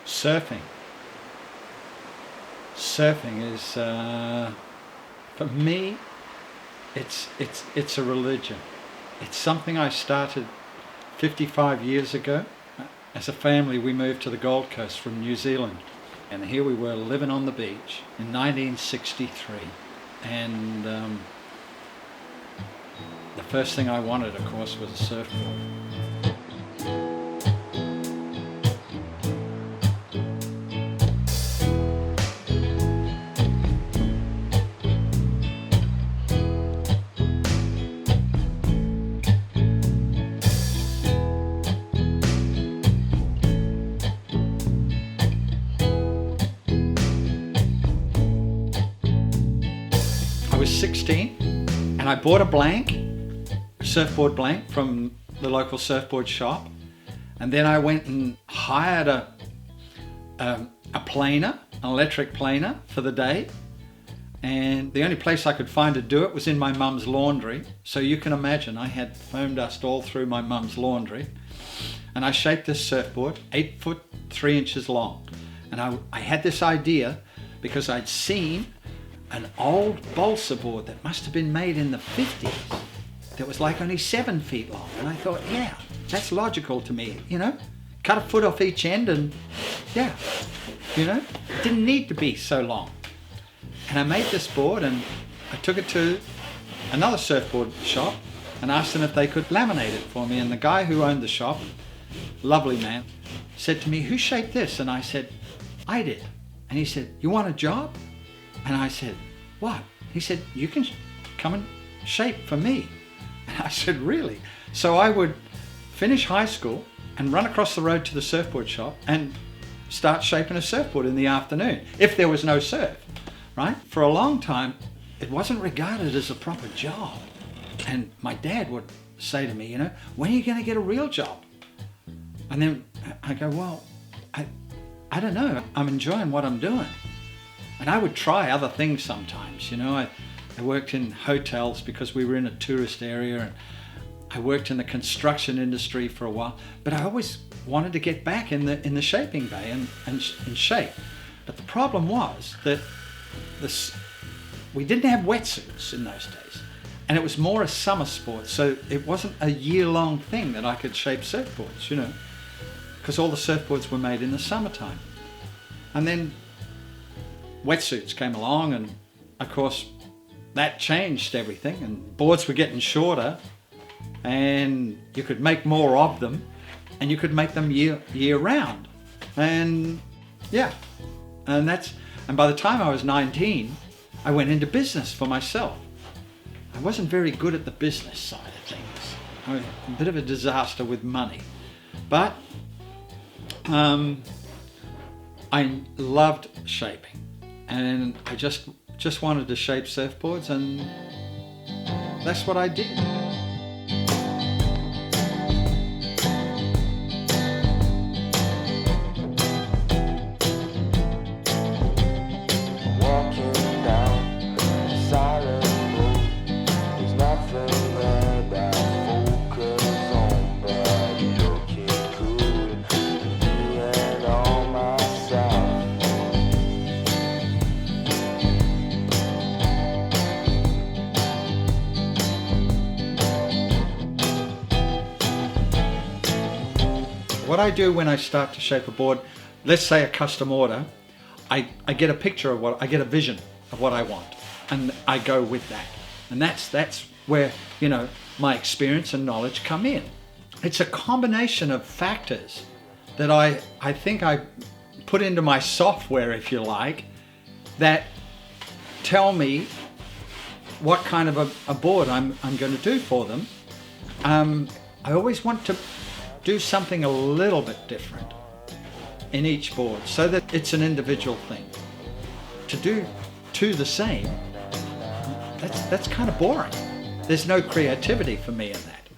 Surfing. Surfing is, for me, it's a religion. It's something I started 55 years ago. As a family, we moved to the Gold Coast from New Zealand. And here we were living on the beach in 1963. And the first thing I wanted, of course, was a surfboard. I was 16 and I bought a surfboard blank from the local surfboard shop, and then I went and hired a planer, an electric planer for the day, and the only place I could find to do it was in my mum's laundry. So you can imagine I had foam dust all through my mum's laundry, and I shaped this surfboard 8 foot 3 inches long. And I had this idea because I'd seen an old balsa board that must have been made in the 50s that was like only 7 feet long. And I thought, yeah, that's logical to me, you know? Cut a foot off each end and yeah, you know? It didn't need to be so long. And I made this board and I took it to another surfboard shop and asked them if they could laminate it for me. And the guy who owned the shop, lovely man, said to me, "Who shaped this?" And I said, "I did." And he said, "You want a job?" And I said, "What?" He said, "You can come and shape for me." And I said, "Really?" So I would finish high school and run across the road to the surfboard shop and start shaping a surfboard in the afternoon, if there was no surf, right? For a long time, it wasn't regarded as a proper job. And my dad would say to me, you know, "When are you going to get a real job?" And then I go, "Well, I don't know. I'm enjoying what I'm doing." And I would try other things sometimes, you know. I worked in hotels because we were in a tourist area, and I worked in the construction industry for a while, but I always wanted to get back in the shaping bay and shape. But the problem was that we didn't have wetsuits in those days, and it was more a summer sport, so it wasn't a year-long thing that I could shape surfboards, you know, because all the surfboards were made in the summertime. And then wetsuits came along, and of course that changed everything, and boards were getting shorter and you could make more of them and you could make them year round. And yeah, and by the time I was 19, I went into business for myself. I wasn't very good at the business side of things. I was a bit of a disaster with money, but I loved shaping. And I just wanted to shape surfboards, and that's what I did. Walking down the silent road, there's nothing that I focus on, but looking good and being all myself. What I do when I start to shape a board, let's say a custom order, I get a picture of I get a vision of what I want, and I go with that. And that's where, you know, my experience and knowledge come in. It's a combination of factors that I think I put into my software, if you like, that tell me what kind of a board I'm going to do for them. I always want to do something a little bit different in each board so that it's an individual thing. To do two the same, that's kind of boring. There's no creativity for me in that.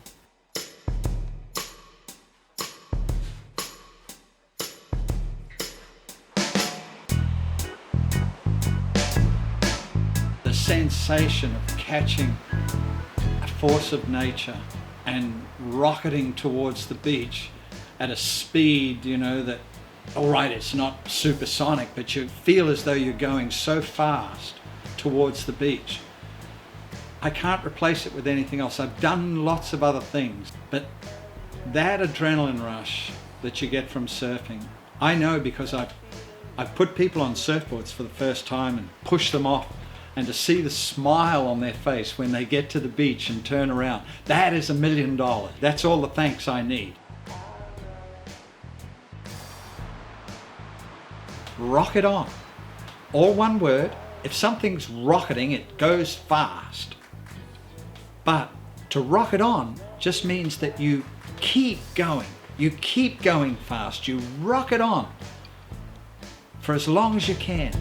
The sensation of catching a force of nature and rocketing towards the beach at a speed, you know, that all right, it's not supersonic, but you feel as though you're going so fast towards the beach. I can't replace it with anything else. I've done lots of other things, but that adrenaline rush that you get from surfing, I know because I've put people on surfboards for the first time and pushed them off, and to see the smile on their face when they get to the beach and turn around, that is $1 million. That's all the thanks I need. Rock it on. All one word. If something's rocketing, it goes fast. But to rock it on just means that you keep going. You keep going fast. You rock it on for as long as you can.